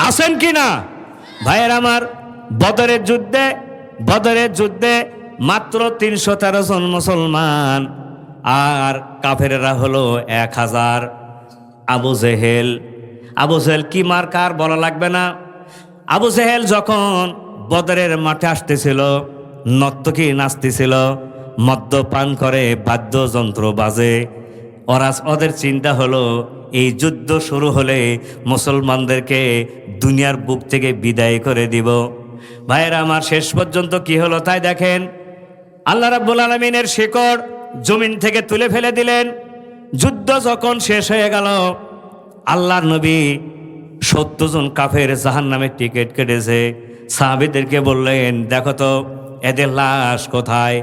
আছেন কি না? ভাইয়ের আমার, বদরের যুদ্ধে মাত্র 313 জন মুসলমান, আর কাফেরেরা হলো 1000। আবু জেহেল কি মার্কার বলা লাগবে না। আবু জেহেল যখন বদরের মাঠে আসতেছিল, নর্তকী নাচতেছিল, মদ্যপান করে, বাদ্যযন্ত্র বাজে। ওদের চিন্তা হলো এই যুদ্ধ শুরু হলে মুসলমানদেরকে দুনিয়ার বুক থেকে বিদায় করে দিব। ভাইয়েরা আমার, শেষ পর্যন্ত কি হলো তাই দেখেন। আল্লাহ রাব্বুল আলামিনের শিকড় জমিন থেকে তুলে ফেলে দিলেন। যুদ্ধ যখন শেষ হয়ে গেল, আল্লাহর নবী 70 জন কাফের জাহান্নামের টিকিট কেটেছে। সাহাবীদেরকে বললেন, দেখো তো এদের লাশ কোথায়?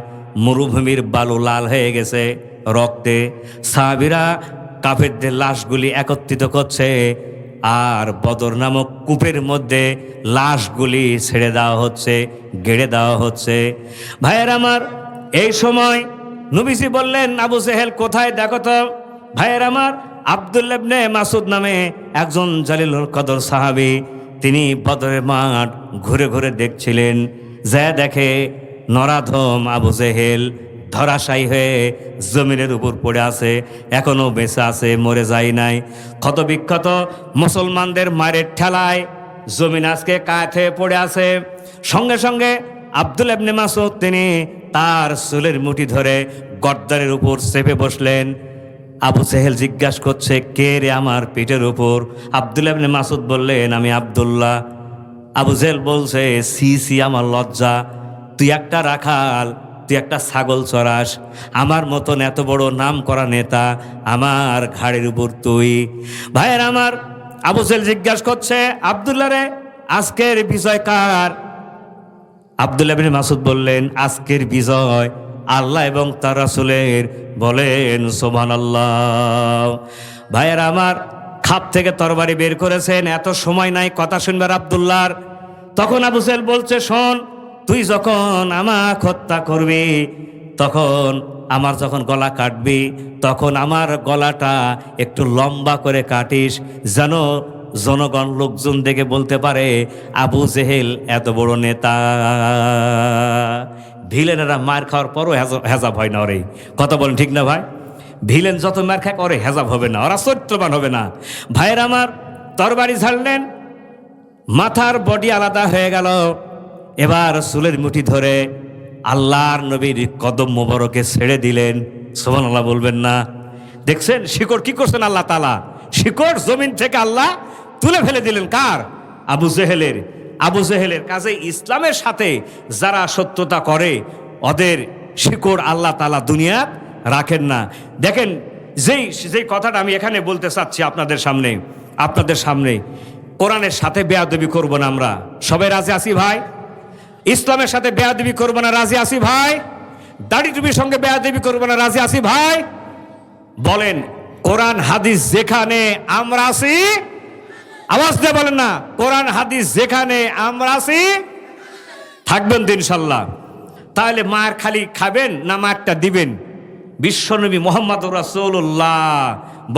মরুভূমির বালু লাল হয়ে গেছে রক্তে। সাহাবীরা কাফেরদের লাশগুলি একত্রিত করছে, আর বদর নামক কূপের মধ্যে লাশগুলি ছেড়ে দেওয়া হচ্ছে, গেড়ে দেওয়া হচ্ছে। ভাইয়ের আমার, এই সময় নবীজি বললেন, আবু জেহেল কোথায় দেখো তো। ভাইয়ের আমার, আব্দুল্লাহ ইবনে মাসুদ নামে একজন জালিলুল কদর সাহাবী, তিনি বদরের মাঠ ঘুরে ঘুরে দেখছিলেন। যা দেখে নরাধম আবু জেহেল ধরাশায়ী হয়ে জমিনের উপর পড়ে আছে, এখনো বেঁচে আছে, মরে যায় নাই। ক্ষতবিক্ষত মুসলমানদের মারের ঠেলায় জমিন আজকে কাত হয়ে পড়ে আছে। সঙ্গে সঙ্গে আব্দুল্লাহ ইবনে মাসুদ তিনি তার চুলের মুঠি ধরে গর্দানের উপর চেপে বসলেন। আবু জেহেল জিজ্ঞাসা করছে, কে রে আমার পিঠের উপর? আব্দুল্লাহ ইবনে মাসুদ বললেন, আমি আব্দুল্লাহ। আবু জেহেল বলছে, সি সি, আমার লজ্জা। তুই একটা রাখাল, তুই একটা ছাগল চড়াস, আমার মতন এত বড় নাম করা নেতা আমার ঘাড়ের উপর তুই। ভাইয়ের আমার, আবু জেহেল জিজ্ঞাসা করছে, আব্দুল্লাহ রে, আজকের বিজয় কার? আব্দুল্লাহ ইবনে মাসুদ বললেন, আজকের বিজয় আল্লাহ এবং তার রাসূলের। বলেন সুবহানাল্লাহ। ভাইয়ের আমার, খাপ থেকে তরবারি বের করেছেন, এত সময় নাই কথা শুনবার আব্দুল্লাহর। তখন আবু জেহেল বলছে, শোন, তুই যখন আমাকে হত্যা করবি, তখন আমার যখন গলা কাটবি, তখন আমার গলাটা একটু লম্বা করে কাটিস, যেন জনগণ লোকজন দেখে বলতে পারে আবু জেহেল এত বড় নেতা। ভিলেনেরা মার খাওয়ার পরও হেজাব হয় না ওরে। কথা বলেন ঠিক না ভাই? ভিলেন যত মার খায় ওরে হেজাব হবে না, ওরা চরিত্রবান হবে না। ভাইয়ের আমার, তরবারি ঝাড়লেন, মাথার বডি আলাদা হয়ে গেল। এবার চুলের মুঠি ধরে আল্লাহর নবীর কদম মোবারকে ছেড়ে দিলেন। সুবহানাল্লাহ বলবেন না? দেখছেন শিকড় কি করছেন আল্লাহ তাআলা? শিকড় জমিন থেকে আল্লাহ তুলে ফেলে দিলেন। কার? আবু জেহেলের। আবু জেহেলের কাজে ইসলামের সাথে যারা সত্যতা করে, ওদের শিকড় আল্লাহ তাআলা দুনিয়া রাখেন না। দেখেন, যেই কথাটা আমি এখানে বলতে চাচ্ছি আপনাদের সামনে, কোরআনের সাথে বেয়াদবি করব না। আমরা সবাই রাজি আছি ভাই? ইসলামের সাথে বেয়াদবি করব না, রাজি আছি ভাই? দাড়ি টুপির সঙ্গে বেয়াদবি করব না, রাজি আছি ভাই? বলেন, কোরআন হাদিস যেখানে আমরা আছি, আওয়াজ দিয়ে বলেন না, কোরআন হাদিস যেখানে আমরা আছি থাকবেন তো ইনশাল্লাহ। তাহলে মার খালি খাবেন না মারটা দিবেন? বিশ্বনবী মুহাম্মদুর রাসূলুল্লাহ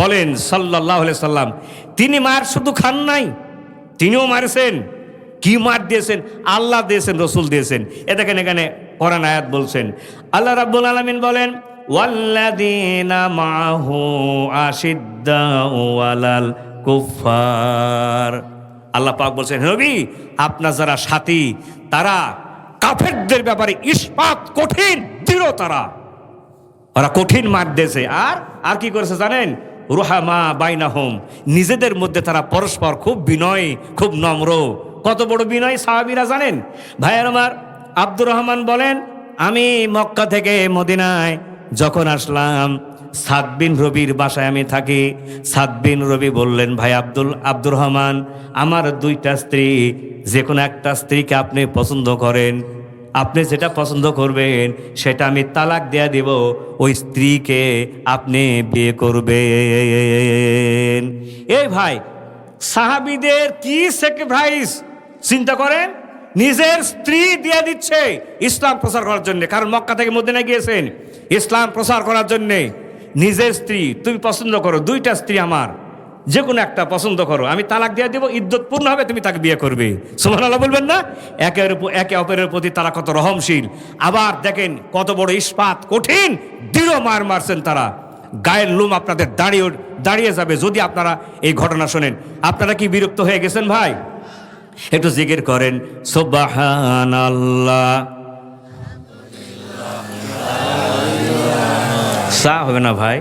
বলেন সাল্লাল্লাহু আলাইহি সাল্লাম, তিনি মার শুধু খান নাই, তিনিও মারছেন। কি মার দিয়েছেন? আল্লাহ দিয়েছেন, রসুল দিয়েছেন। এ দেখেন, এখানে কোরআন আয়াত বলছেন, আল্লাহ রাব্বুল আলামিন বলেন, ওয়াল্লাযীনা মাআহু আশিদ্দাউ আলাল কুফার। আল্লাহ পাক বলছেন, নবী, আপনার যারা সাথী, তারা কাফেরদের ব্যাপারে ইস্পাত কঠিন দৃঢ়, ওরা কঠিন মার দিয়েছে। আর কি করেছে জানেন? রুহামা বাইনাহুম, নিজেদের মধ্যে তারা পরস্পর খুব বিনয়, খুব নম্র। কত বড় বিনয় সাহাবীরা জানেন? ভাইয়ের আমার, আব্দুর রহমান বলেন, আমি মক্কা থেকে মদিনায় যখন আসলাম, সাদ বিন রবির বাসায় আমি থাকি। সাদ বিন রবি বললেন, ভাই আব্দুর রহমান, আমার 2টা স্ত্রী, যে কোনো একটা স্ত্রীকে আপনি পছন্দ করেন, আপনি যেটা পছন্দ করবেন সেটা আমি তালাক দেয়া দেব, ওই স্ত্রীকে আপনি বিয়ে করবেন। এই ভাই, সাহাবীদের কি স্যাক্রিফাইস চিন্তা করেন। নিজের স্ত্রী দিয়ে দিচ্ছে ইসলাম প্রচার করার জন্য। কারণ মক্কা থেকে মদিনায় গিয়েছেন ইসলাম প্রচার করার জন্য। নিজের স্ত্রী তুমি পছন্দ করো, 2টা স্ত্রী আমার, যে কোনো একটা পছন্দ করো, আমি তালাক দিয়ে দেবো, ইদ্যত পূর্ণ হবে, তুমি তাকে বিয়ে করবে। সুবহানাল্লাহ বলবেন না? একে অপরের প্রতি তারা কত রহমশীল। আবার দেখেন কত বড় ইস্পাত, কঠিন দৃঢ় মার মারছেন তারা, গায়ের লোম আপনাদের দাঁড়িয়ে যাবে যদি আপনারা এই ঘটনা শোনেন। আপনারা কি বিরক্ত হয়ে গেছেন ভাই? একটু জিকির করেন সুবহানাল্লাহ। চা হবে না ভাই?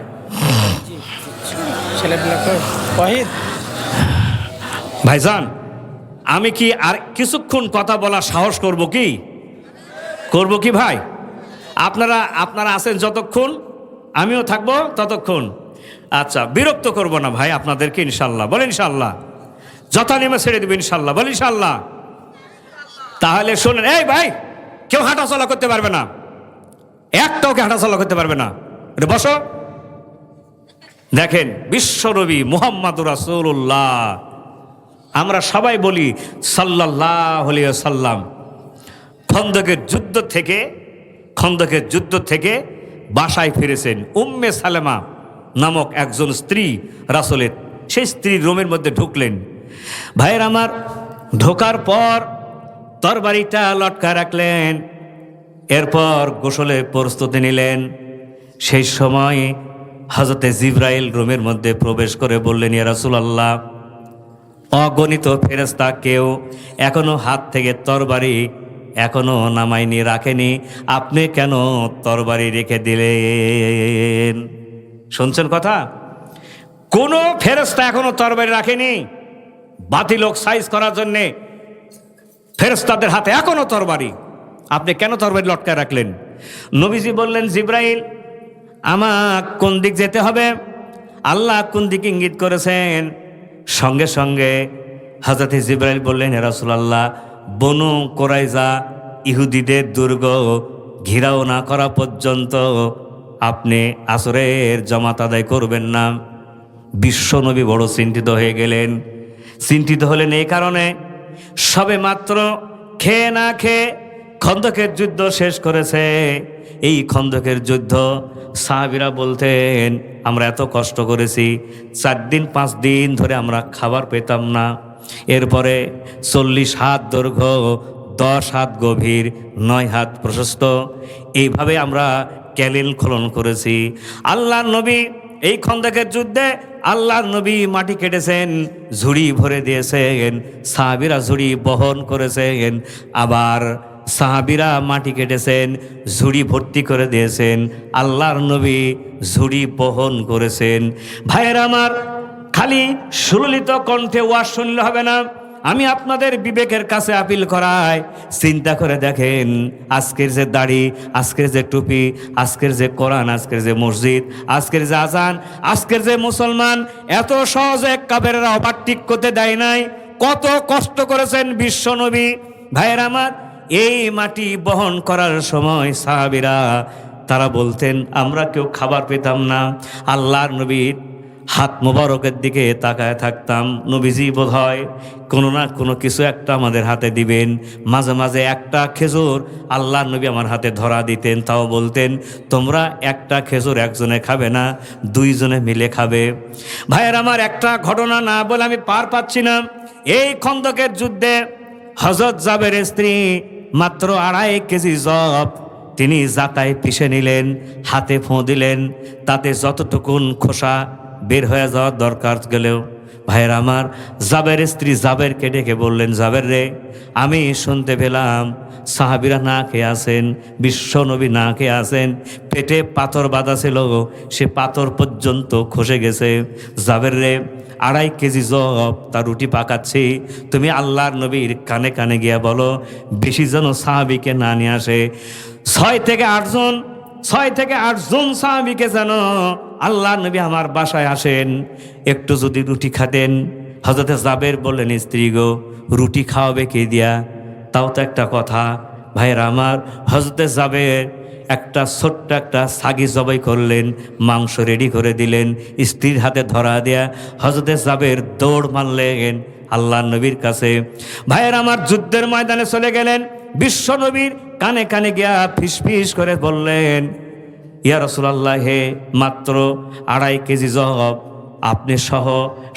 ভাইজান, আমি কি আর কিছুক্ষণ কথা বলার সাহস করব কি ভাই? আপনারা আছেন যতক্ষণ, আমিও থাকবো ততক্ষণ। আচ্ছা, বিরক্ত করব না ভাই আপনাদেরকে, ইনশাল্লাহ। বলেন ইনশাল্লাহ। যথা নেমে ছেড়ে দেবেন ইনশাল্লাহ। বলেন ইনশাল্লাহ। তাহলে শোনেন, এই ভাই, কেউ হাঁটাচলা করতে পারবে না, একটাও কে হাঁটাচলা করতে পারবে না। এটা বসো। দেখেন, বিশ্বনবী মুহাম্মদুর রাসূলুল্লাহ, আমরা সবাই বলি সাল্লাল্লাহু আলাইহি ওয়াসাল্লাম, খন্দকের যুদ্ধ থেকে বাসায় ফিরেছেন। উম্মে সালেমা নামক একজন স্ত্রী রাসূলের, সেই স্ত্রীর রুমের মধ্যে ঢুকলেন। ভাইয়ের আমার, ঢোকার পর তরবারিটা লটকায় রাখলেন, এরপর গোসলের প্রস্তুতি নিলেন। সেই সময় হযরতে জিবরাইল রুমের মধ্যে প্রবেশ করে বললেন, ইয়া রাসূলুল্লাহ, অগণিত ফেরেশতা কেউ এখনো হাত থেকে তরবারি এখনো নামায়নি, রাখেনি, আপনি কেন তরবারি রেখে দিলেন? শুনছেন কথা? কোনো ফেরেশতা এখনো তরবারি রাখেনি। বাতিল লোক সাইজ করার জন্যে ফেরেশতাদের হাতে এখনো তরবারি, আপনি কেন তরবারি লটকায় রাখলেন? নবীজি বললেন, জিবরাইল, আমার কোন দিক যেতে হবে, আল্লাহ কোন দিকে ইঙ্গিত করেছেন। সঙ্গে সঙ্গে হযরত জিবরাইল বললেন, হে রাসূলুল্লাহ, বনু কুরাইজা ইহুদিদের দুর্গ ঘেরাও না করা পর্যন্ত আপনি আসরের জামাত আদায় করবেন না। বিশ্বনবী বড় চিন্তিত হয়ে গেলেন। চিন্তিত হলেন এই কারণে, সবে মাত্র খেয়ে না খেয়ে খন্দকের যুদ্ধ শেষ করেছে। এই খন্দকের যুদ্ধ সাহাবীরা বলতেন, আমরা এত কষ্ট করেছি, 4 দিন 5 দিন ধরে আমরা খাবার পেতাম না। এরপরে 40 হাত দৈর্ঘ্য, 10 হাত গভীর, 9 হাত প্রশস্ত, এইভাবে আমরা ক্যানেল খনন করেছি। আল্লাহর নবী এই খন্দকের যুদ্ধে আল্লাহর নবী মাটি কেটেছেন, ঝুড়ি ভরে দিয়েছেন, সাহাবীরা ঝুড়ি বহন করেছেন। আবার সাহাবীরা মাটি কেটেছেন, ঝুড়ি ভর্তি করে দিয়েছেন, আল্লাহর নবী ঝুড়ি বহন করেছেন। ভাইয়ের আমার, খালি সুললিত কণ্ঠে ওয়াজ শুনলে হবে না, আমি আপনাদের বিবেকের কাছে আপিল করাই, চিন্তা করে দেখেন, আজকের যে দাড়ি, আজকের যে টুপি, আজকের যে কোরআন, আজকের যে মসজিদ, আজকের যে আজান, আজকের যে মুসলমান, এত সহজে কাফেররা ওভারটেক করতে দেয় নাই। কত কষ্ট করেছেন বিশ্বনবী। ভাইয়ের আমার, এই মাটি বহন করার সময় সাহাবীরা তারা বলতেন, আমরা কেউ খাবার পেতাম না। আল্লাহর নবীর হাত মোবারকের দিকে তাকায় থাকতাম, নবীজি বোধ হয় কোনো না কোনো কিছু একটা আমাদের হাতে দিবেন। মাঝে মাঝে একটা খেজুর আল্লাহর নবী আমার হাতে ধরা দিতেন, তাও বলতেন, তোমরা একটা খেজুর একজনে খাবে না, 2 জনে মিলে খাবে। ভাইয়ের আমার, একটা ঘটনা না বলে আমি পার পাচ্ছি না। এই খন্দকের যুদ্ধে হযরত জাবেরের স্ত্রী মাত্র 2.5 কেজি জব তিনি জাতায় পিষে নিলেন, হাতে ফোঁ দিলেন, তাতে যতটুকুন খোসা বের হয়ে যাওয়ার দরকার গেলেও, ভাইয়ের আমার, জাবেরের স্ত্রী জাবেরকে ডেকে বললেন, জাবের রে, আমি শুনতে পেলাম সাহাবীরা না খেয়ে আছেন, বিশ্বনবী না খেয়ে আছেন, পেটে পাথর বাঁধা ছিল, সে পাথর পর্যন্ত খসে গেছে। জাবের রে, 2.5 কেজি জব তার রুটি পাকাচ্ছি, তুমি আল্লাহর নবীর কানে কানে গিয়া বলো, বেশি যেন সাহাবীকে না নিয়ে আসে। 6 থেকে 8 জন সাহাবীকে যেন আল্লাহর নবী আমার বাসায় আসেন, একটু যদি রুটি খাতেন। হযরতে জাবের বললেন, স্ত্রী গো, রুটি খাওয়াবে কে দিয়া? তাও তো একটা কথা। ভাইয়ের আমার, হযরতে জাবের একটা ছোট্ট একটা ছাগি জবাই করলেন, মাংস রেডি করে দিলেন, স্ত্রীর হাতে ধরা দেয়া হযরতে জাবের দৌড় মারলেন আল্লাহর নবীর কাছে। ভাইয়ের আমার, যুদ্ধের ময়দানে চলে গেলেন, বিশ্বনবীর কানে কানে গিয়া ফিসফিস করে বললেন, ইয়া রাসূলুল্লাহ, হে মাত্র 2.5 কেজি জব আপনি সহ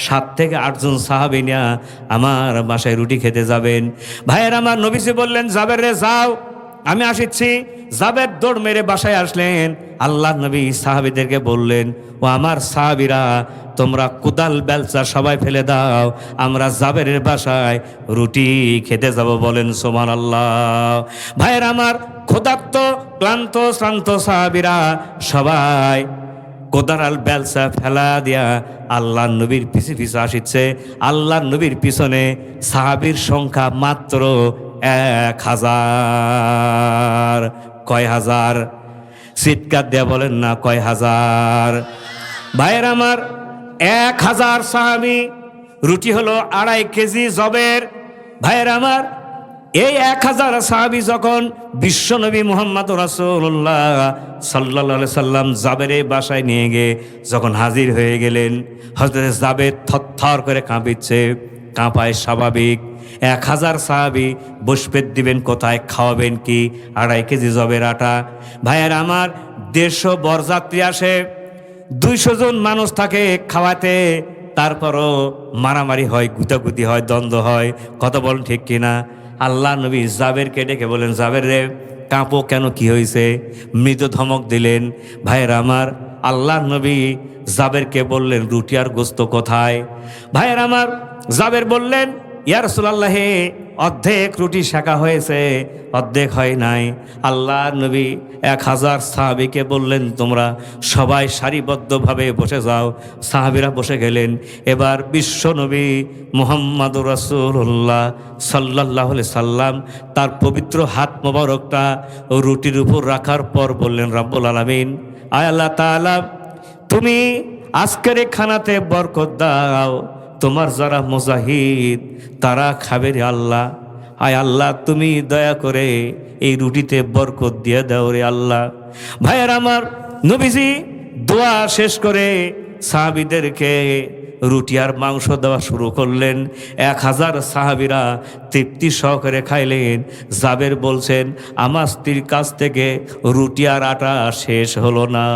7 থেকে 8 জন সাহাবী নিয়ে আমার বাসায় রুটি খেতে যাবেন। ভাইয়ের আমার, নবীজি বললেন জাবের রে যাও, আমি আসিচ্ছি। জাবের দৌড় মেরে বাসায় আসলেন। আল্লাহ নবী সাহাবীদেরকে বললেন, ও আমার সাহাবীরা, তোমরা কোদাল বেলচা সবাই ফেলে দাও, আমরা জাবেরের বাসায় রুটি খেতে যাব। বলেন সুবহানাল্লাহ। ভাইয়ের আমার, ক্ষুধার্ত ক্লান্ত শ্রান্ত সাহাবীরা সবাই কোদাল বেলচা ফেলা দিয়া আল্লাহ নবীর পিছে পিছে আসিচ্ছে। আল্লাহ নবীর পিছনে সাহাবীর সংখ্যা মাত্র 1000। কয় হাজার? চিৎকার দেয়া বলেন না, কয় হাজার? ভাইয়ের আমার, 1000 সাহাবী, রুটি হলো 2.5 কেজি জবের। ভাইয়ের আমার, এই 1000 সাহাবী যখন বিশ্বনবী মুহাম্মদ রাসূলুল্লাহ সাল্লাল্লাহু আলাইহি সাল্লাম জাবেরের বাসায় নিয়ে গিয়ে যখন হাজির হয়ে গেলেন, হযরত জাবের থরথর করে কাঁপিচ্ছে, কাঁপায় স্বাভাবিক। 1000 সাহাবী বসপেট দিবেন কোথায়, খাওয়াবেন কি? 2.5 কেজি জবের আটা। ভাইয়ের আমার, 150 বরযাত্রী আসে, 200 জন মানুষ থাকে খাওয়াতে, তারপরও মারামারি হয়, গুতাগুতি হয়, দ্বন্দ্ব হয়। কথা বলেন ঠিক কিনা? আল্লাহ নবী জাবেরকে ডেকে বলেন, জাবের রে, কাঁপো কেন, কি হয়েছে? মৃদু ধমক দিলেন। ভাইয়ের আমার, আল্লাহ নবী জাবেরকে বললেন, রুটি আর গোস্ত কোথায়? ভাইয়ের আমার, জাবের বললেন, ইয়া রাসূলুল্লাহ, অর্ধেক রুটি শেখা হয়েছে, অর্ধেক হয় নাই। আল্লাহ নবী 1000 সাহাবীকে বললেন, তোমরা সবাই সারিবদ্ধভাবে বসে যাও। সাহাবীরা বসে গেলেন। এবার বিশ্ব নবী মুহাম্মদুর রাসূলুল্লাহ সাল্লাল্লাহু আলাইহি সাল্লাম তার পবিত্র হাত মোবারকটা রুটির উপর রাখার পর বললেন, রব্বুল আলামিন, আয় আল্লাহ তাআলা, তুমি আজকের এই খানাতে বরকত দাও। তোমার যারা মুজাহিদ তারা খাবে রে আল্লাহ। আয় আল্লাহ, তুমি দয়া করে এই রুটিতে বরকত দিয়ে দাও রে আল্লাহ। ভাইয়ের আমার, নবীজি দোয়া শেষ করে সাহাবীদেরকে রুটি আর মাংস দেওয়া শুরু করলেন। 1000 সাহাবীরা তৃপ্তি সহকারে খাইলেন। জাবের বলছেন, আমার স্ত্রীর কাছ থেকে রুটি আর আটা শেষ হলো না।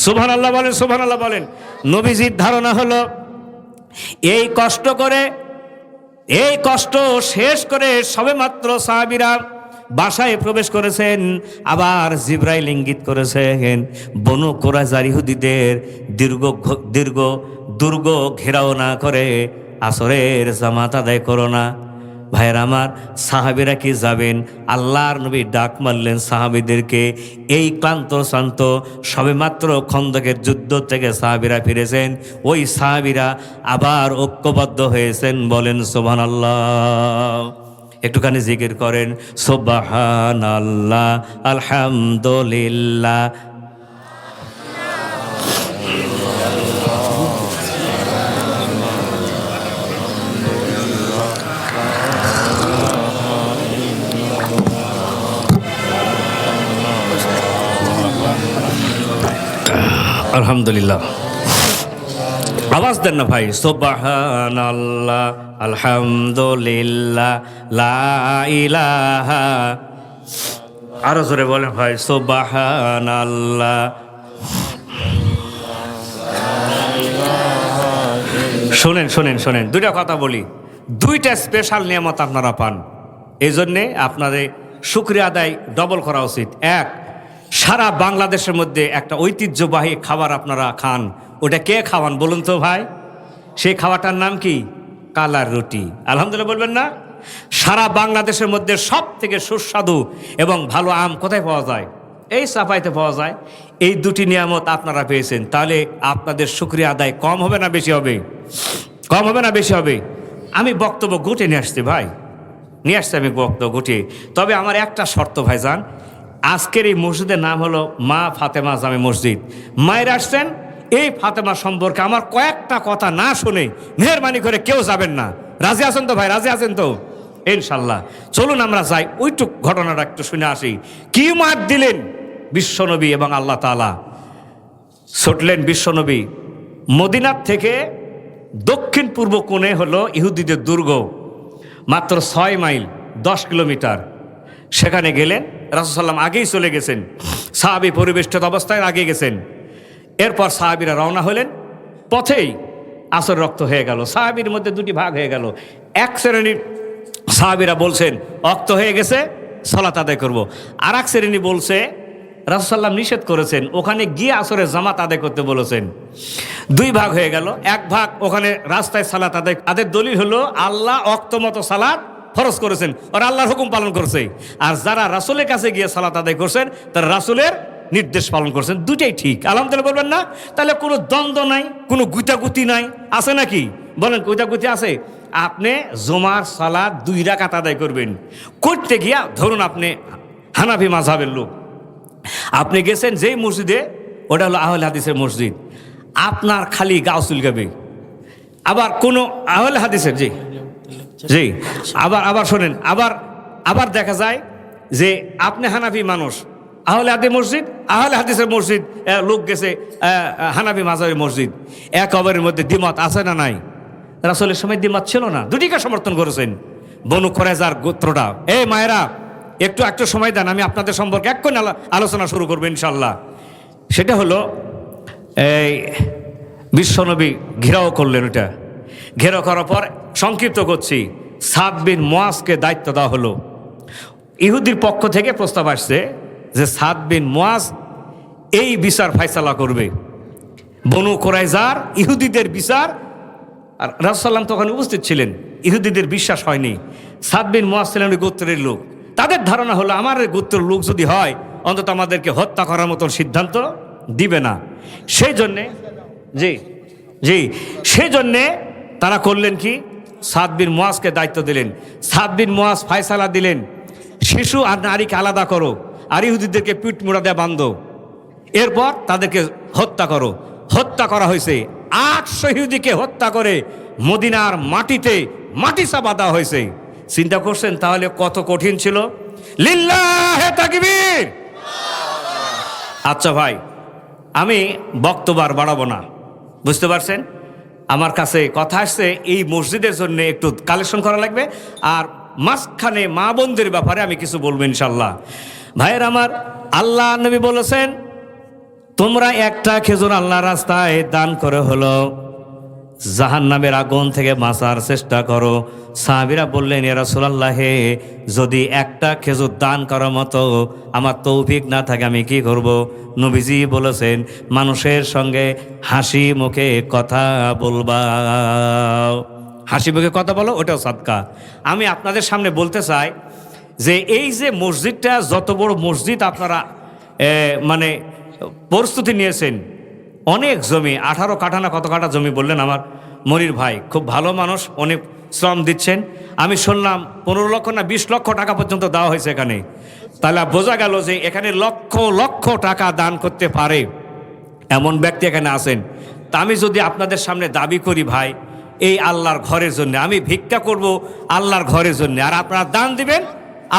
সুবহানাল্লাহ বলেন, সুবহানাল্লাহ বলেন। নবীজির ধারণা হলো এই কষ্ট শেষ করে সবেমাত্র সাহাবীরা বাসায় প্রবেশ করেছেন। আবার জিবরাইল ইঙ্গিত করেছেন, বনু কুরাইজার ইহুদীদের দুর্গ ঘেরাও না করে আসরের জামাত আদায় করো না। ভাইয়ের আমার, সাহাবীরা কি যাবেন? আল্লাহর নবী ডাক মারলেন সাহাবীদেরকে। এই ক্লান্ত শান্ত সবেমাত্র খন্দকের যুদ্ধ থেকে সাহাবীরা ফিরেছেন। ওই সাহাবীরা আবার ঐক্যবদ্ধ হয়েছেন। বলেন সুবহানাল্লাহ। একটুখানি জিকির করেন, সুবহানাল্লাহ, আলহামদুলিল্লাহ। আলহামদুলিল্লাহ। আওয়াজ দেন না ভাই, সুবহানাল্লাহ, আলহামদুলিল্লাহ, লা ইলাহা। আরো জোরে বলেন ভাই, সুবহানাল্লাহ। শোনেন, দুইটা কথা বলি। 2টা স্পেশাল নিয়ামত আপনারা পান, এই জন্যে আপনাদের শুকরিয়া আদায় ডবল করা উচিত। এক, সারা বাংলাদেশের মধ্যে একটা ঐতিহ্যবাহী খাবার আপনারা খান। ওটা কে খাওয়ান বলুন তো ভাই? সেই খাওয়াটার নাম কি? কালার রুটি। আলহামদুলিল্লাহ বলবেন না? সারা বাংলাদেশের মধ্যে সব থেকে সুস্বাদু এবং ভালো আম কোথায় পাওয়া যায়? এই চাপাইতে পাওয়া যায়। এই 2টি নিয়ামত আপনারা পেয়েছেন, তাহলে আপনাদের শুকরিয়া আদায় কম হবে না বেশি হবে? কম হবে না বেশি হবে? আমি বক্তব্য গুটে নিয়ে আসছি ভাই, আমি বক্তব্য গুটিয়ে। তবে আমার একটা শর্ত ভাইজান, আজকের এই মসজিদের নাম হলো মা ফাতেমা জামে মসজিদ। মায়ের আসছেন, এই ফাতেমা সম্পর্কে আমার কয়েকটা কথা না শুনে মেহরবানি করে কেউ যাবেন না। রাজি আছেন তো ভাই? রাজি আছেন তো? ইনশাল্লাহ চলুন আমরা যাই, ওইটুক ঘটনাটা একটু শুনে আসি। কি মার দিলেন বিশ্বনবী এবং আল্লাহ তাআলা। ছুটলেন বিশ্বনবী। মদিনার থেকে দক্ষিণ পূর্ব কোণে হলো ইহুদিদের দুর্গ, মাত্র 6 মাইল 10 কিলোমিটার। সেখানে গেলেন, রাসূল সাল্লাম আগেই চলে গেছেন, সাহাবী পরিবেষ্টিত অবস্থায় আগে গেছেন। এরপর সাহাবীরা রওনা হলেন। পথেই আসর রক্ত হয়ে গেল। সাহাবীর মধ্যে দুটি ভাগ হয়ে গেল। এক শ্রেণীর সাহাবীরা বলছেন রক্ত হয়ে গেছে, সালাত আদায় করব। আর এক শ্রেণী বলছে রাসূল সাল্লাল্লাহু নিষেধ করেছেন, ওখানে গিয়ে আসরের জামাত আদায় করতে বলেছেন। দুই ভাগ হয়ে গেল। এক ভাগ ওখানে রাস্তায় সালাত আদায়, তাদের দলিল হলো আল্লাহ ওয়াক্ত মতো সালাত ফরজ করেছেন, ওরা আল্লাহর হুকুম পালন করছে। আর যারা রাসূলের কাছে গিয়ে সালাত আদায় করছেন তারা রাসূলের নির্দেশ পালন করছেন। দুটাই ঠিক, আলহামদুলিল্লাহ বলবেন না? তাহলে কোনো দ্বন্দ্ব নাই, কোনো গুতাগুতি নাই, আছে নাকি? বলেন গুতাগুতি আছে? আপনি জুমার সালাত 2 রাকাত আদায় করবেন, করতে গিয়া ধরুন আপনি হানাফি মাযহাবের লোক, আপনি গেছেন যেই মসজিদে, ওটা হলো আহলে হাদিসের মসজিদ, আপনার খালি গাও চুলকাবে। আবার কোনো আহলে হাদিসের জি জি আবার শোনেন, আবার দেখা যায় যে আপনি হানাফি মানুষ, আহলে হাদিসের মসজিদ লোক গেছে হানাফি মাযহাবের মসজিদ, এক অপরের মধ্যে দ্বিমত আছে না নাই? রাসূলের সময় দ্বিমত ছিল না, দুটিকে সমর্থন করেছেন। বনু কুরাইজার গোত্রটা, এই মায়েরা একটু সময় দেন, আমি আপনাদের সম্পর্কে এক্ষুনি আলোচনা শুরু করবো ইনশাল্লাহ। সেটা হলো এই বিশ্বনবী ঘেরাও করলেন, ওটা ঘেরাও করার পর সংক্ষিপ্ত করছি, সাদ বিন মুআজকে দায়িত্ব দেওয়া হলো। ইহুদির পক্ষ থেকে প্রস্তাব আসছে যে সাদ বিন মুআজ এই বিচার ফায়সালা করবে, বনু কুরাইজার ইহুদিদের বিচার। আর রাসূল সাল্লাল্লাহু তখন উপস্থিত ছিলেন, ইহুদিদের বিশ্বাস হয়নি। সাদ বিন মুআজ ছিলেন ওই গোত্রের লোক, তাদের ধারণা হলো আমার গোত্রের লোক যদি হয় অন্তত আমাদেরকে হত্যা করার মতন সিদ্ধান্ত দিবে না। সেই জন্যে তারা করলেন কি, সাদ বিন মুআজকে দায়িত্ব দিলেন। সাদ বিন মুআজ ফায়সালা দিলেন, শিশু আর নারীকে আলাদা করো, আর ইহুদিদেরকে পিঠ মোড়া দিয়ে বাঁধো, এরপর তাদেরকে হত্যা করো। হত্যা করা হয়েছে, 800 ইহুদিকে হত্যা করে মদিনার মাটিতে মাটি চাপা দেওয়া হয়েছে। চিন্তা করছেন তাহলে কত কঠিন ছিল? লিল্লাহে তাকবীর। আচ্ছা ভাই, আমি বক্তব্য আর বাড়াবো না, বুঝতে পারছেন? আমার কাছে কথা আসছে এই মসজিদের জন্য একটু কালেকশন করা লাগবে, আর মাঝখানে মা বোনদের ব্যাপারে আমি কিছু বলবো ইনশাল্লাহ। ভাইয়ের আমার, আল্লাহ নবী বলেছেন তোমরা একটা খেজুর আল্লাহর রাস্তায় দান করে হলো জাহান্নামের আগুন থেকে বাঁচার চেষ্টা করো। সাহাবীরা বললেন, ইয়া রাসূলুল্লাহ, যদি একটা খেজুর দান করার মতো আমার তৌফিক না থাকে আমি কি করব? নবীজি বলেছেন, মানুষের সঙ্গে হাসি মুখে কথা বলবা। হাসি মুখে কথা বলো, ওটাও সাদকা। আমি আপনাদের সামনে বলতে চাই যে এই যে মসজিদটা, যত বড় মসজিদ আপনারা মানে প্রস্তুতি নিয়েছেন, অনেক জমি, 18 কাঠা না কত কাঠা জমি বললেন আমার মনির ভাই, খুব ভালো মানুষ, অনেক শ্রম দিচ্ছেন। আমি শুনলাম 15 লক্ষ না 20 লক্ষ টাকা পর্যন্ত দেওয়া হয়েছে এখানে। তাহলে বোঝা গেল যে এখানে লক্ষ লক্ষ টাকা দান করতে পারে এমন ব্যক্তি এখানে আছেন। তা আমি যদি আপনাদের সামনে দাবি করি, ভাই এই আল্লাহর ঘরের জন্য আমি ভিক্ষা করব, আল্লাহর ঘরের জন্য, আর আপনারা দান দিবেন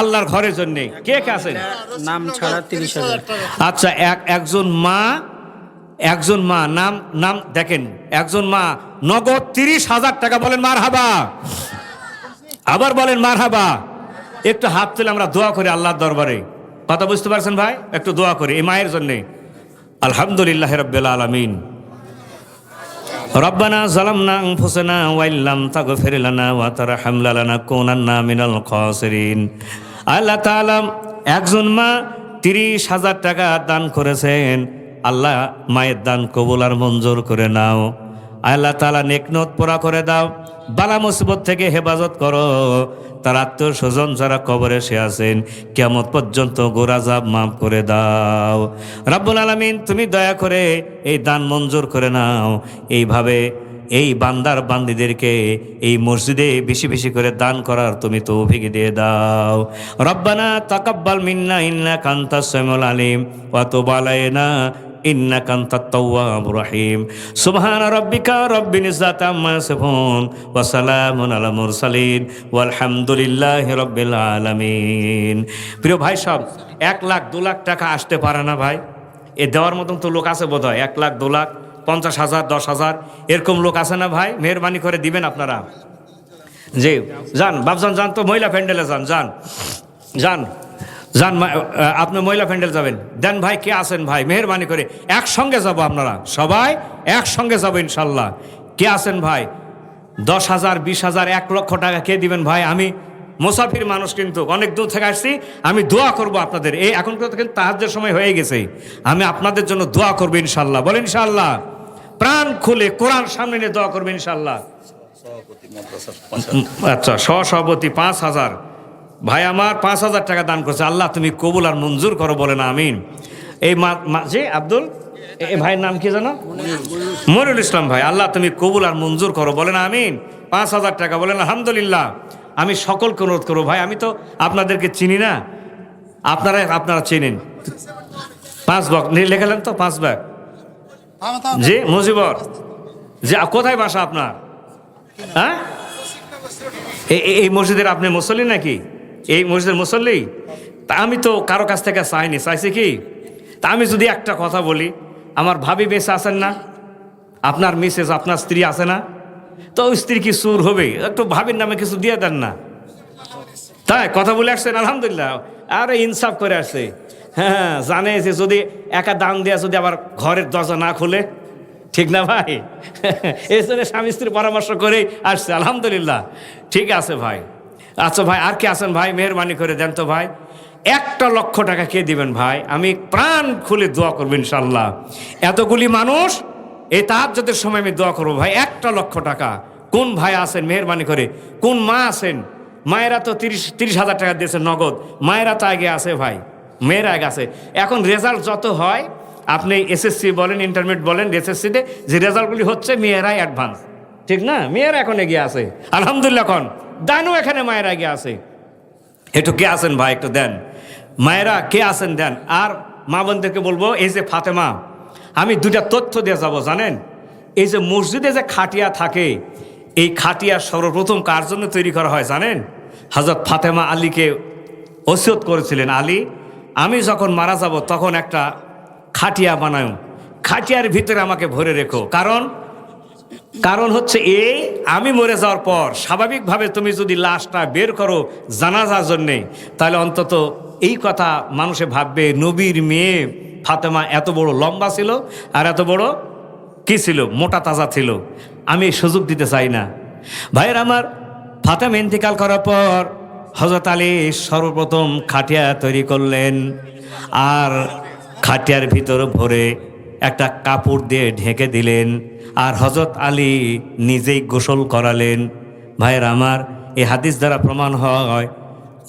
আল্লাহর ঘরের জন্য। কে কে আছেন? নাম ছাড়া 30,000। আচ্ছা, একজন মা নাম দেখেন, একজন মা নগদ 30,000 টাকা। বলেন মারহাবা, আবার বলেন মারহাবা। একটু হাত তুলে আমরা দোয়া করি আল্লাহর দরবারে। কথা বুঝতে পারছেন ভাই? একটু দোয়া করি এই মায়ের জন্যে। আলহামদুলিল্লাহ রাব্বিল আলামিন। রব্বানা যালামনা আনফুসানা ওয়া ইল্লাম তাগফির লানা ওয়া তারহামনা লানাকুনান্না মিনাল খাসিরিন। আল্লাহ তাআলা একজন মা 30,000 টাকা দান করেছেন। আল্লাহ মায়ের দান কবুল আর মঞ্জুর করে নাও। আল্লাহ তাআলা নেকনত পুরা করে দাও, বালা মুসিবত থেকে হেফাজত করো। তার আত্মীয় স্বজন যারা কবরে সে আছেন, কিয়ামত পর্যন্ত গোরাজাব মাফ করে দাও। রব্বুল আলামিন, তুমি দয়া করে এই দান মঞ্জুর করে নাও। এইভাবে এই বান্দার বান্দিদেরকে এই মসজিদে বেশি বেশি করে দান করার তুমি তৌফিক দিয়ে দাও। রব্বানা তাকাব্বাল মিন্না ইন্নাকা আনতাস সামিউল আলিম ওয়া তুব আলাইনা ইন্নাকা আনতাত তাওয়াবুর রহিম। সুবহান রাব্বিকা রাব্বিল ইজ্জাতি আম্মা ইয়াসিফুন ওয়া সালামুন আলাল মুরসালিন ওয়ালহামদুলিল্লাহি রাব্বিল আলামিন। প্রিয় ভাই সব, 1 লাখ 2 লাখ টাকা আসতে পারে না ভাই? এ দেওয়ার মতন তো লোক আছে বোধহয়। 1 লাখ 2 লাখ 50,000 10,000 এরকম লোক আছে না ভাই? মেহরবানি করে দিবেন আপনারা। জি যান বাবজান, যান তো মহিলা প্যান্ডেলে যান আপনি মহিলা প্যান্ডেল যাবেন। দেন ভাই, কে আছেন ভাই? মেহরবানি করে একসঙ্গে যাব, আপনারা সবাই একসঙ্গে যাবো ইনশাল্লাহ। কে আছেন ভাই? 10,000, 20,000, 1 লক্ষ টাকা কে দিবেন ভাই? আমি মুসাফির মানুষ, কিন্তু অনেক দূর থেকে আসছি। আমি দোয়া করব আপনাদের। এই এখন কিন্তু তাহাজ্জুদের সময় হয়ে গেছে, আমি আপনাদের জন্য দোয়া করবো ইনশাল্লাহ। বলেন ইনশাল্লাহ। প্রাণ খুলে কোরআন সামনে নিয়ে দোয়া করবেন ইনশাল্লাহ। আচ্ছা, সহসভাপতি 5,000 ভাই আমার 5,000 টাকা দান করছে। আল্লাহ তুমি কবুল আর মঞ্জুর করো, বলেন আমিন। এই জি আব্দুল, এই ভাইয়ের নাম কি জানো? মনিরুল ইসলাম ভাই। আল্লাহ তুমি কবুল আর মঞ্জুর করো, বলেন আমিন। 5,000 টাকা, বলেন আলহামদুলিল্লাহ। আমি সকলকে অনুরোধ করবো ভাই, আমি তো আপনাদেরকে চিনি না, আপনারা চেনেন। 5 ব্যাগ লেখালেন তো, 5 ব্যাগ। জি মুজিবর, যে কোথায় বাসা আপনার? হ্যাঁ, এই মসজিদের আপনি মুসল্লি নাকি? এই মসজিদের মুসল্লি? তা আমি তো কারো কাছ থেকে চাইনি, চাইছি কি? তা আমি যদি একটা কথা বলি, আমার ভাবি বেঁচে আছেন না? আপনার মিসেস, আপনার স্ত্রী আছে না? তো ওই স্ত্রী কি চুর হবে? একটু ভাবির নামে কিছু দিয়ে দেন না। তাই কথা বলে আসছেন, আলহামদুলিল্লাহ। আরে ইনসাফ করে আসছে। হ্যাঁ, জানে যে যদি একা দান দেয়া যদি আবার ঘরের দরজা না খুলে, ঠিক না ভাই? এই জন্য স্বামী স্ত্রী পরামর্শ করেই আসছে, আলহামদুলিল্লাহ। ঠিক আছে ভাই। আচ্ছা ভাই, আর কি আছেন ভাই? মেহরবানি করে দেন তো ভাই। 1 লক্ষ টাকা কে দিবেন ভাই? আমি প্রাণ খুলে দোয়া করবো ইনশাল্লাহ। এতগুলি মানুষ, এই তাহাজ্জুদের সময় আমি দোয়া করবো ভাই। 1 লক্ষ টাকা। কোন ভাই আছেন মেহরবানি করে? কোন মা আছেন? মায়েরা তো 30,000 টাকা দিয়েছে নগদ। মায়েরা তো আগে আছে ভাই, মেয়েরা আগে আছে। এখন রেজাল্ট যত হয়, আপনি এসএসসি বলেন, ইন্টারমিডিয়েট বলেন, এসএসসিতে যে রেজাল্টগুলি হচ্ছে, মেয়েরাই অ্যাডভান্স, ঠিক না? মেয়েরা এখন এগিয়ে আছে আলহামদুলিল্লাহ। এখন দানও এখানে মায়েরা এগিয়ে আছে। একটু কে আছেন ভাই? একটু দেন মায়েরা, কে আছেন দেন। আর মা বোনদেরকে বলবো, এই যে ফাতেমা, আমি 2টা তথ্য দিয়ে যাব জানেন। এই যে মসজিদে যে খাটিয়া থাকে, এই খাটিয়া সর্বপ্রথম কার জন্য তৈরি করা হয় জানেন? হযরত ফাতেমা আলীকে ওসিয়ত করেছিলেন, আলী আমি যখন মারা যাব তখন একটা খাটিয়া বানাও, খাটিয়ার ভিতরে আমাকে ভরে রেখো। কারণ হচ্ছে এই, আমি মরে যাওয়ার পর স্বাভাবিকভাবে তুমি যদি লাশটা বের করো জানাজার জন্যে, তাহলে অন্তত এই কথা মানুষে ভাববে, নবীর মেয়ে ফাতেমা এত বড় লম্বা ছিল আর এত বড় কি ছিল, মোটা তাজা ছিল। আমি এই সুযোগ দিতে চাই না। ভাইয়ের আমার, ফাতেমা ইন্তেকাল করার পর হযরত আলী সর্বপ্রথম খাটিয়া তৈরি করলেন, আর খাটিয়ার ভিতর ভরে একটা কাপড় দিয়ে ঢেকে দিলেন, আর হযরত আলী নিজেই গোসল করালেন। ভাইয়ের আমার, এই হাদিস দ্বারা প্রমাণ হয়,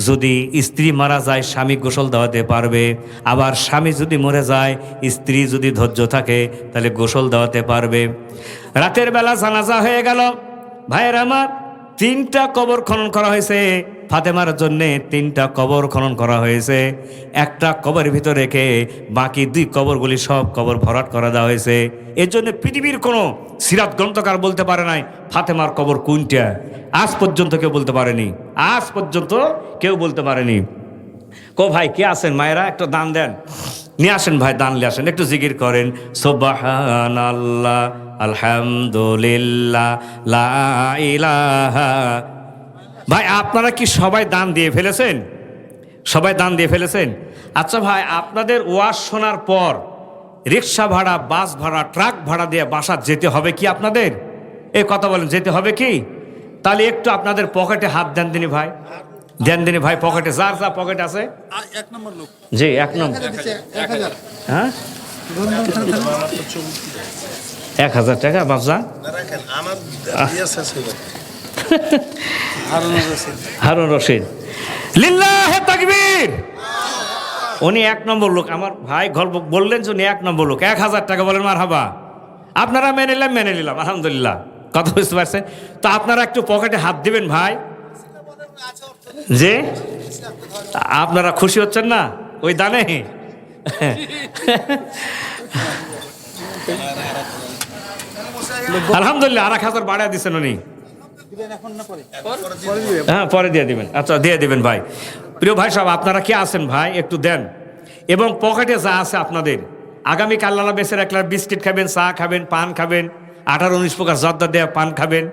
যদি স্ত্রী মারা যায় স্বামী গোসল দেওয়াতে পারবে, আবার স্বামী যদি মরে যায় স্ত্রী যদি ধৈর্য থাকে তাহলে গোসল দেওয়াতে পারবে। রাতের বেলা জানাজা হয়ে গেল। ভাইয়ের আমার, 3টা কবর খনন করা হয়েছে ফাতেমার জন্যে। 3টা কবর খনন করা হয়েছে। একটা কবরের ভিতরে রেখে বাকি 2 কবরগুলি সব কবর ভরাট করা দেওয়া হয়েছে। এর জন্য পৃথিবীর কোনো সিরাত গ্রন্থকার বলতে পারে নাই ফাতেমার কবর কোনটা। আজ পর্যন্ত কেউ বলতে পারেনি, আজ পর্যন্ত কেউ বলতে পারেনি। কো ভাই কে আছেন মায়েরা? একটু দান দেন, নিয়ে আসেন ভাই, দান নিয়ে আসেন। একটু জিকির করেন, সুবহানাল্লাহ, আলহামদুলিল্লাহ, লা ইলাহা। ভাই আপনারা কি সবাই দান দিয়ে ফেলেছেন? সবাই দান দিয়ে ফেলেছেন? আচ্ছা ভাই, আপনাদের ওয়াজ শোনার পর রিক্সা ভাড়া, বাস ভাড়া, ট্রাক ভাড়া দিয়ে বাসা যেতে হবে কি আপনাদের? এই কথা বলেন, যেতে হবে কি? তাহলে একটু আপনাদের পকেটে হাত দেন দিনি ভাই, দেন দিনি ভাই পকেটে, যার যা পকেট আছে। 1 নম্বর লোক জি 1 নম্বর। 1000। হ্যাঁ 1000 টাকা বাবজা। হারুন রশিদ, লিল্লাহে তাকবীর। উনি 1 নম্বর লোক। আমার ভাই গল্প বললেন যে উনি 1 নম্বর লোক। 1000 টাকা বলেন মারহাবা। আপনারা মেনে নিলাম আলহামদুলিল্লাহ। কথা বুঝতে পারছেন তো? আপনারা একটু পকেটে হাত দিবেন ভাই। যে আপনারা খুশি হচ্ছেন না ওই দানে? আলহামদুলিল্লাহ, 1000 বাড়া দিচ্ছেন উনি। হ্যাঁ পরে দিয়ে দিবেন। আচ্ছা দিয়ে দিবেন ভাই। প্রিয় ভাই সাহেব, আপনারা কি আছেন ভাই একটু দেন। এবং পকেটে যা আছে আপনাদের, আগামীকাল আল্লাহ বেঁচে রাখলে বিস্কিট খাবেন, চা খাবেন, পান খাবেন, 18-19 প্রকার জর্দা দেয়া পান খাবেন,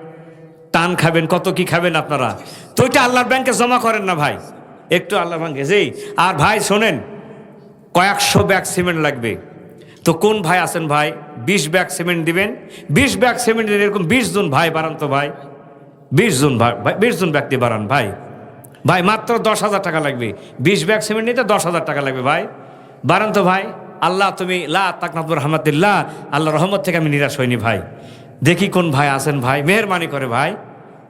টান খাবেন, কত কি খাবেন আপনারা। তো ওইটা আল্লাহর ব্যাংকে জমা করেন না ভাই, একটু আল্লাহর ব্যাংকে। জি। আর ভাই শোনেন, কয়েকশো ব্যাগ সিমেন্ট লাগবে। তো কোন ভাই আছেন ভাই 20 ব্যাগ সিমেন্ট দিবেন? 20 ব্যাগ সিমেন্টের এরকম 20 জন ভাই বাড়ান তো ভাই, 20 জন ভাই, 20 জন ব্যক্তি বাড়ান ভাই। ভাই মাত্র 10,000 টাকা লাগবে, 20 ব্যাগ সিমেন্ট নিতে 10,000 টাকা লাগবে ভাই, বাড়ান তো ভাই। আল্লাহ তুমি লা তাকনাতু রহমাতিল্লাহ, আল্লাহ রহমত থেকে আমি নিরাশ হইনি ভাই। দেখি কোন ভাই আছেন ভাই, মেহেরবানি করে ভাই,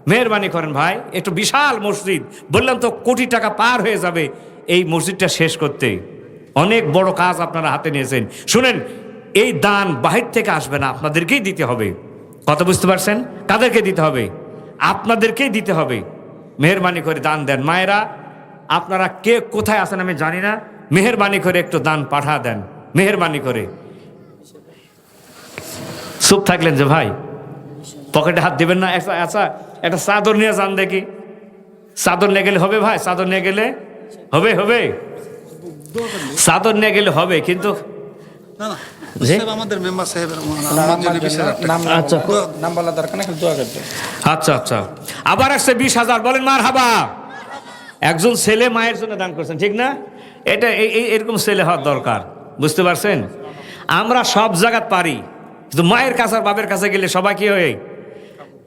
মেহেরবানি করেন ভাই। একটু বিশাল মসজিদ, বললাম তো কোটি টাকা পার হয়ে যাবে এই মসজিদটা শেষ করতে। অনেক বড় কাজ আপনারা হাতে নিয়েছেন। শুনেন, এই দান বাহির থেকে আসবে না, আপনাদেরকেই দিতে হবে। কথা বুঝতে পারছেন? কাদেরকে দিতে হবে? আপনাদেরকেই দিতে হবে। মেহেরবানি করে দান দেন। মায়েরা আপনারা কে কোথায় আছেন আমি জানি না, মেহেরবানি করে একটু দান পাঠা দেন, মেহেরবানি করে। চুপ থাকলেন যে ভাই, পকেটে হাত দিবেন না। আচ্ছা একটা চাদর নিয়ে যান দেখি, চাদর নিয়ে গেলে হবে ভাই? চাদর নিয়ে গেলে হবে? হবে, চাদর নিয়ে গেলে হবে, কিন্তু না না জি? সাহেব, আমাদের মেম্বার সাহেবের আমার জন্য 20,000 টাকা। আচ্ছা নাম বলা দরকার না, খালি দোয়া করতে। আচ্ছা আচ্ছা, আবার আসছে 20,000, বলেন মারহাবা। একজন ছেলে মায়ের জন্য দান করছেন, ঠিক না? এটা এরকম ছেলে হওয়ার দরকার, বুঝতে পারছেন? আমরা সব জায়গাত পারি, কিন্তু মায়ের কাছে আর বাপের কাছে গেলে সবাই কি হয়?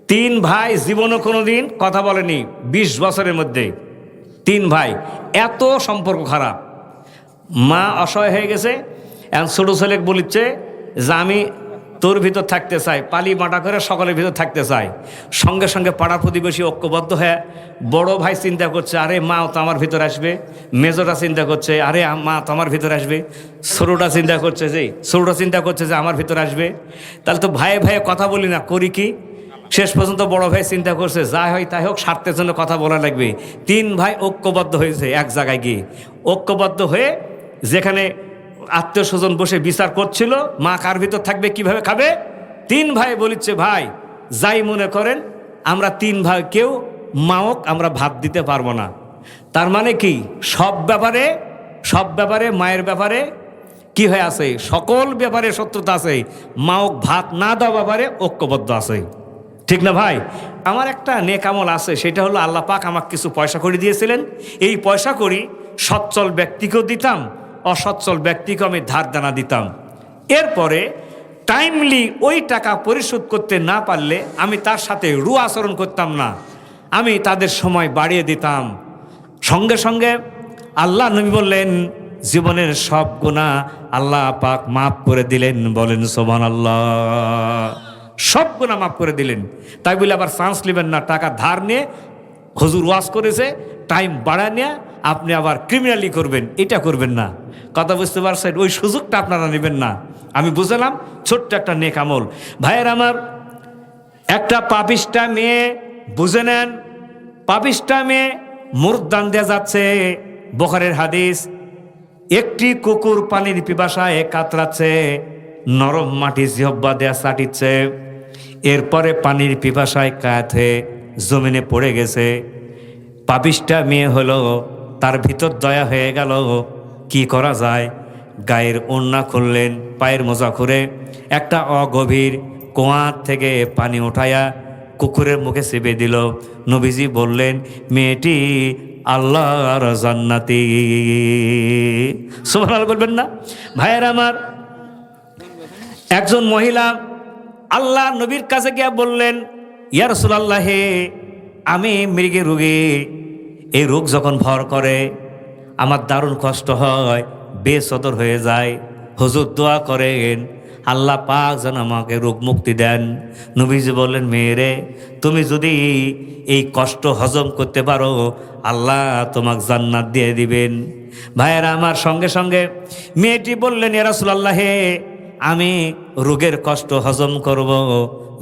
3 ভাই জীবনও কোনোদিন কথা বলেনি 20 বছরের মধ্যে। 3 ভাই, এত সম্পর্ক খারাপ। মা অসহায় হয়ে গেছে, এখন ছোটো ছেলে বলিচ্ছে যে আমি তোর ভিতর থাকতে চাই, পালি মাটা করে সকলের ভিতর থাকতে চাই। সঙ্গে সঙ্গে পাড়া প্রতিবেশী ঐক্যবদ্ধ হয়ে বড় ভাই চিন্তা করছে, আরে মাও তো আমার ভিতর আসবে। মেজোটা চিন্তা করছে, আরে মা তো আমার ভিতর আসবে। ছোটোটা চিন্তা করছে যে আমার ভিতর আসবে। তাহলে তো ভাইয়ে ভাইয়ে কথা বলি না, করি কি? শেষ পর্যন্ত বড় ভাই চিন্তা করছে, যা হয় তাই হোক, স্বার্থের জন্য কথা বলা লাগবে। 3 ভাই ঐক্যবদ্ধ হয়েছে এক জায়গায় গিয়ে, ঐক্যবদ্ধ হয়ে যেখানে আত্মীয় স্বজন বসে বিচার করছিল মা কার ভিতর থাকবে, কিভাবে খাবে। 3 ভাই বলিচ্ছে, ভাই যাই মনে করেন, আমরা 3 ভাই কেউ মাওক আমরা ভাত দিতে পারবো না। তার মানে কি, সব ব্যাপারে মায়ের ব্যাপারে কি হয়ে আছে, সকল ব্যাপারে শত্রুতা আছে, মাওক ভাত না দেওয়া ব্যাপারে ঐক্যবদ্ধ আছে, ঠিক না ভাই? আমার একটা নেক আমল আছে, সেটা হলো আল্লাহ পাক আমাকে কিছু পয়সা করে দিয়েছিলেন। এই পয়সা করি সচ্ছল ব্যক্তিকেও দিতাম, অসচ্ছল ব্যক্তিকে আমি ধার দানা দিতাম। এরপরে টাইমলি ওই টাকা পরিশোধ করতে না পারলে আমি তার সাথে রু আচরণ করতাম না, আমি তাদের সময় বাড়িয়ে দিতাম। সঙ্গে সঙ্গে আল্লাহ নবী বললেন, জীবনের সব গুনাহ আল্লাহ পাক মাফ করে দিলেন। বলেন সুবহানাল্লাহ। সব গুনাহ মাফ করে দিলেন। তাই বলে আবার চান্স নেবেন না, টাকা ধার নিয়ে হুজুর ওয়াজ করেছে টাইম বাড়ায় নিয়ে আপনি আবার ক্রিমিনালি করবেন, এটা করবেন না। কথা বুঝতে পারছেন? ওই সুযোগটা আপনারা নেবেন না। আমি বুঝলাম ছোট্ট একটা নেক আমল। ভাইয়ের আমার, একটা পাপিষ্টা মেয়ে, বুঝে নেন, পাপিষ্টা মেয়ে মুরদান দেয়া যাচ্ছে। বুখারীর হাদিস, একটি কুকুর পানির পিপাসায় কাতরাচ্ছে, নরম মাটি জিহ্বা দেয়া চাটিচ্ছে, এরপরে পানির পিপাসায় কাত হয়ে জমিনে পড়ে গেছে। পাপিষ্টা মেয়ে হলো, তার ভিতর দয়া হয়ে গেল। কি করা যায়? গায়ের ওড়না খুললেন, পায়ের মোজা খুলে একটা অগভীর কুয়া থেকে পানি উঠায়া কুকুরের মুখে চেপে দিল। নবীজি বললেন, মেয়েটি আল্লাহর জান্নাতি। সুবহানাল্লাহ বলবেন না? ভাইয়ের আমার, একজন মহিলা আল্লাহ নবীর কাছে গিয়া বললেন, ইয়া রাসূলুল্লাহ, আমি মৃগের রোগী, এই রোগ যখন ভর করে আমার দারুণ কষ্ট হয়, বেসদর হয়ে যায়। হুজুর দোয়া করেন আল্লাহ পাক যেন আমাকে রোগ মুক্তি দেন। নবীজি বললেন, মেয়েরে, তুমি যদি এই কষ্ট হজম করতে পারো, আল্লাহ তোমাকে জান্নাত দিয়ে দিবেন। ভাইয়েরা আমার, সঙ্গে সঙ্গে মেয়েটি বললেন, ইয়া রাসূলুল্লাহ, আমি রোগের কষ্ট হজম করব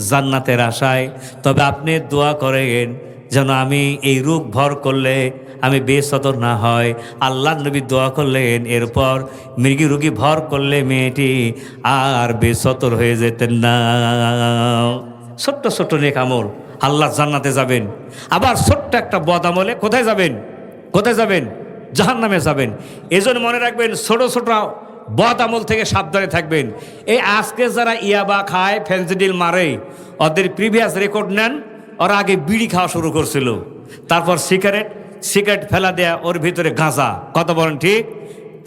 জান্নাতের আশায়, তবে আপনি দোয়া করেন যেন আমি এই রোগ ভর করলে আমি বেসতর না হয়। আল্লাহ নবী দোয়া করলেন, এরপর মৃগী রোগী ভর করলে মেয়েটি আর বেসতর হয়ে যেতেন না। ছোট্ট ছোট্ট নেক আমল, আল্লাহ জান্নাতে যাবেন। আবার ছোট্ট একটা বদ আমলে কোথায় যাবেন? জাহান্নামে যাবেন। এজন্য মনে রাখবেন, ছোট ছোট বদ আমল থেকে সাবধানে থাকবেন। এই আজকে যারা ইয়াবা খায়, ফেন্সিডিল মারে, ওদের প্রিভিয়াস রেকর্ড নেন। ওরা আগে বিড়ি খাওয়া শুরু করছিল, তারপর সিগারেট ফেলা দেয়া, ওর ভিতরে গাঁজা। কথা বলেন ঠিক?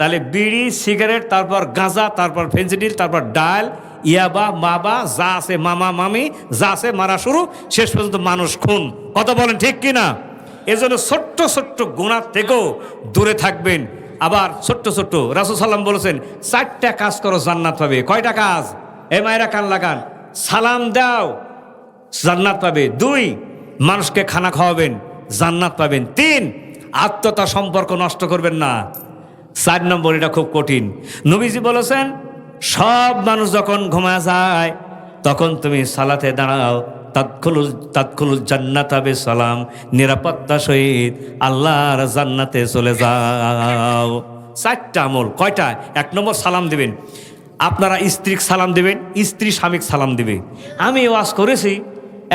তাহলে বিড়ি সিগারেট, তারপর গাঁজা, তারপর ফেন্সিডিল, তারপর ডাল, ইয়াবা, মাবা, যা আছে মামা মামি, যা আছে মারা শুরু, শেষ পর্যন্ত মানুষ খুন। কথা বলেন ঠিক কিনা? এজন্য ছোট্ট ছোট্ট গুনাহ থেকেও দূরে থাকবেন। আবার ছোট্ট ছোট্ট রাসূল সাল্লাম বলেছেন 4টা কাজ করো জান্নাত পাবে। কয়টা কাজ? এ মায়েরা কান লাগান। সালাম দাও, জান্নাত পাবে। 2, মানুষকে খানা খাওয়াবেন, জান্নাত পাবেন। 3, আত্মীয়তা সম্পর্ক নষ্ট করবেন না। 4 নম্বর, এটা খুব কঠিন। নবীজি বলেছেন সব মানুষ যখন ঘুমায় যায় তখন তুমি সালাতে দাঁড়াও, তাদখুলুল জান্নাতা বিসালাম, নিরাপত্তা সহিত আল্লাহর জান্নাতে চলে যাও। 4টা আমল। কয়টা? 1 নম্বর, সালাম দিবেন। আপনারা স্ত্রীকে সালাম দিবেন, স্ত্রী স্বামীকে সালাম দিবে। আমি ওয়াজ করেছি,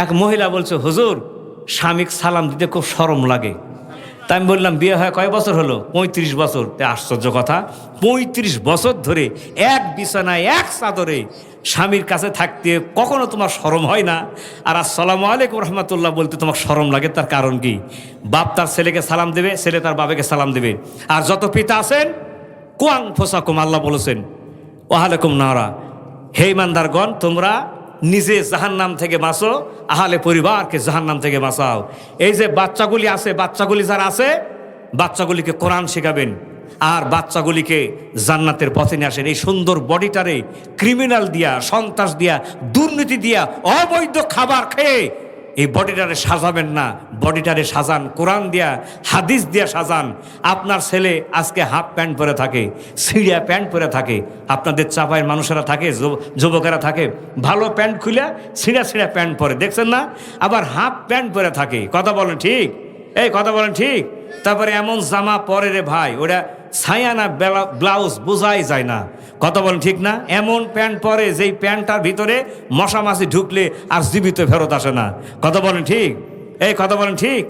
এক মহিলা বলছে হুজুর স্বামীকে সালাম দিতে খুব শরম লাগে। তাই আমি বললাম বিয়ে হয় কয় বছর হলো? 35 বছর। আশ্চর্য কথা, 35 বছর ধরে এক বিছানায় এক চাদরে স্বামীর কাছে থাকতে কখনো তোমার শরম হয় না? আর আসসালামু আলাইকুম রহমতুল্লাহ বলতে তোমার শরম লাগে, তার কারণ কি? বাপ তার ছেলেকে সালাম দেবে, ছেলে তার বাবাকে সালাম দেবে। আর যত পিতা আছেন কুয়াং ফোসাকুম, আল্লাহ বলেছেন ওয়ালাইকুম নারা, হে ইমানদারগণ তোমরা নিজে জাহান্নাম থেকে বাঁচো, আহলে পরিবারকে জাহান্নাম থেকে বাঁচাও। এই যে বাচ্চাগুলি আছে, বাচ্চাগুলি যারা আছে বাচ্চাগুলিকে কোরআন শেখাবেন, আর বাচ্চাগুলিকে জান্নাতের পথে নিয়ে আসেন। এই সুন্দর বডিটারে ক্রিমিনাল দিয়া, সন্ত্রাস দিয়া, দুর্নীতি দিয়া, অবৈধ খাবার খেয়ে এই বডিটারে সাজাবেন না। বডিটারে সাজান কোরআন দিয়া, হাদিস দিয়া সাজান। আপনার ছেলে আজকে হাফ প্যান্ট পরে থাকে, ছিঁড়া প্যান্ট পরে থাকে, আপনাদের চাপায়ের মানুষেরা থাকে, যুবকেরা থাকে ভালো প্যান্ট খুলে ছিঁড়া ছিঁড়া প্যান্ট পরে, দেখছেন না? আবার হাফ প্যান্ট পরে থাকে। কথা বলেন ঠিক? এই কথা বলেন ঠিক? তারপরে এমন জামা পরে রে ভাই, ওটা ছায়া না ব্লাউজ বোঝাই যায় না। কথা বলেন ঠিক না? এমন প্যান্ট পরে যেই প্যান্টটার ভিতরে মশা মাছি ঢুকলে আর জীবিত ফেরত আসে না। কথা বলেন ঠিক? এই কথা বলেন ঠিক?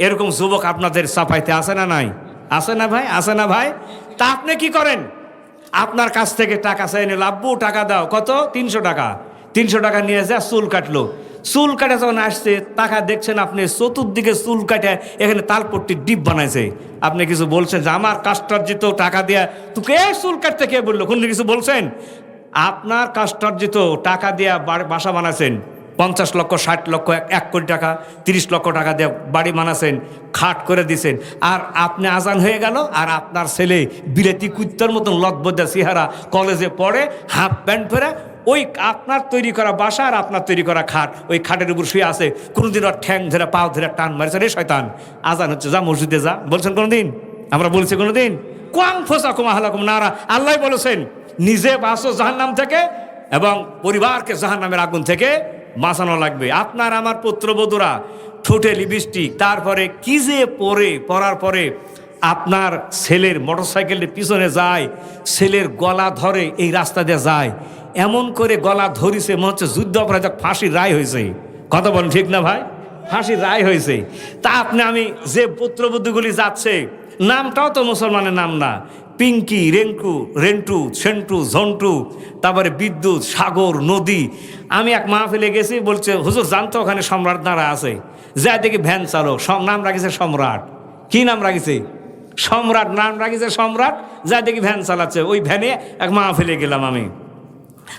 এরকম যুবক আপনাদের সাফাইতে আসে না নাই? আসে না ভাই? আসে না ভাই? তা আপনি কি করেন? আপনার কাছ থেকে টাকা চাই নিল, আব্বু টাকা দাও। কত? 300 টাকা। 300 টাকা নিয়ে যা চুল কাটলো। চুল কাটে যখন আসছে টাকা দেখছেন আপনি, চতুর্দিকে চুল কাটে এখানে তালপট্টি ডিপ বানাইছে। আপনি কিছু বলছেন যে আমার কাস্টার্জিত টাকা দিয়া তোকে চুল কাটতে কে বললো? কোন কিছু বলছেন? আপনার কাস্টার্জিত টাকা দিয়া বাসা বানাইছেন, 50 লক্ষ, 60 লক্ষ, 1 কোটি টাকা, 30 লক্ষ টাকা দিয়ে বাড়ি বানাছেন, খাট করে দিছেন। আর আপনি আজান হয়ে গেল, আর আপনার ছেলে বিলেতি কুত্তার মতন লতবদা চেহারা, কলেজে পড়ে, হাফ প্যান্ট পরে, ওই আপনার তৈরি করা বাসা আর আপনার তৈরি করা খাট, ওই খাটের উপর শুয়ে আছে। কোনোদিন ওর ঠ্যাং ধরে পাও ধরে টান মারছে, রে শয়তান আজান হচ্ছে যা মসজিদে যা। বলছেন কোনোদিন? আমরা বলছি কোনোদিন? কোয়াং ফোসাকুম আহলাকুম নারা, আল্লাহ বলেছেন নিজে বাঁচো জাহান্নাম থেকে এবং পরিবারকে জাহান্নামের আগুন থেকে বাঁচানো লাগবে। আপনার আমার পুত্রবধূরা ঠোঁটে লিপস্টিক, তারপরে কি যে পরার পরে আপনার ছেলের মোটরসাইকেলের পিছনে যায়, ছেলের গলা ধরে এই রাস্তা দিয়ে যায়, এমন করে গলা ধরিছে মনে হচ্ছে যুদ্ধ অপরাধ, ফাঁসির রায় হয়েছে। কথা বলেন ঠিক না ভাই? ফাঁসির রায় হয়েছে। তা আপনি আমি যে পুত্রবধূগুলি যাচ্ছে, নামটাও তো মুসলমানের নাম না, পিঙ্কি, রেন্টু, সেন্টু, ঝন্টু, তারপরে বিদ্যুৎ, সাগর, নদী। আমি এক মাহফিলে গেছি, বলছে হুজুর জানতো ওখানে সম্রাট দ্বারা আছে, যা দেখি ভ্যান চালক, নাম রাখিছে সম্রাট। কি নাম রাখিছে? সম্রাট নাম রাখিছে সম্রাট, যা দেখি ভ্যান চালাচ্ছে। ওই ভ্যানে এক মাহফিলে গেলাম আমি।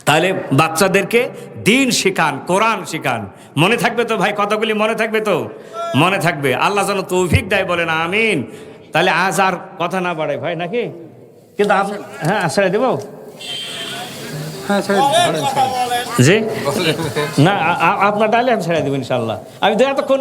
তাহলে বাচ্চাদেরকে দিন শেখান, কোরআন শেখান। মনে থাকবে তো ভাই? কথাগুলি মনে থাকবে তো? মনে থাকবে। আল্লাহ যেন তৌফিক দেয়, বলেন আমিন। তাহলে আজ আর কথা না বাড়াই ভাই, নাকি? কিন্তু হ্যাঁ ছেড়ে দেবো। হ্যাঁ জি না, আপনার ডালে আমি ছেড়ে দেবো ইনশাল্লাহ। আমি তো এতক্ষণ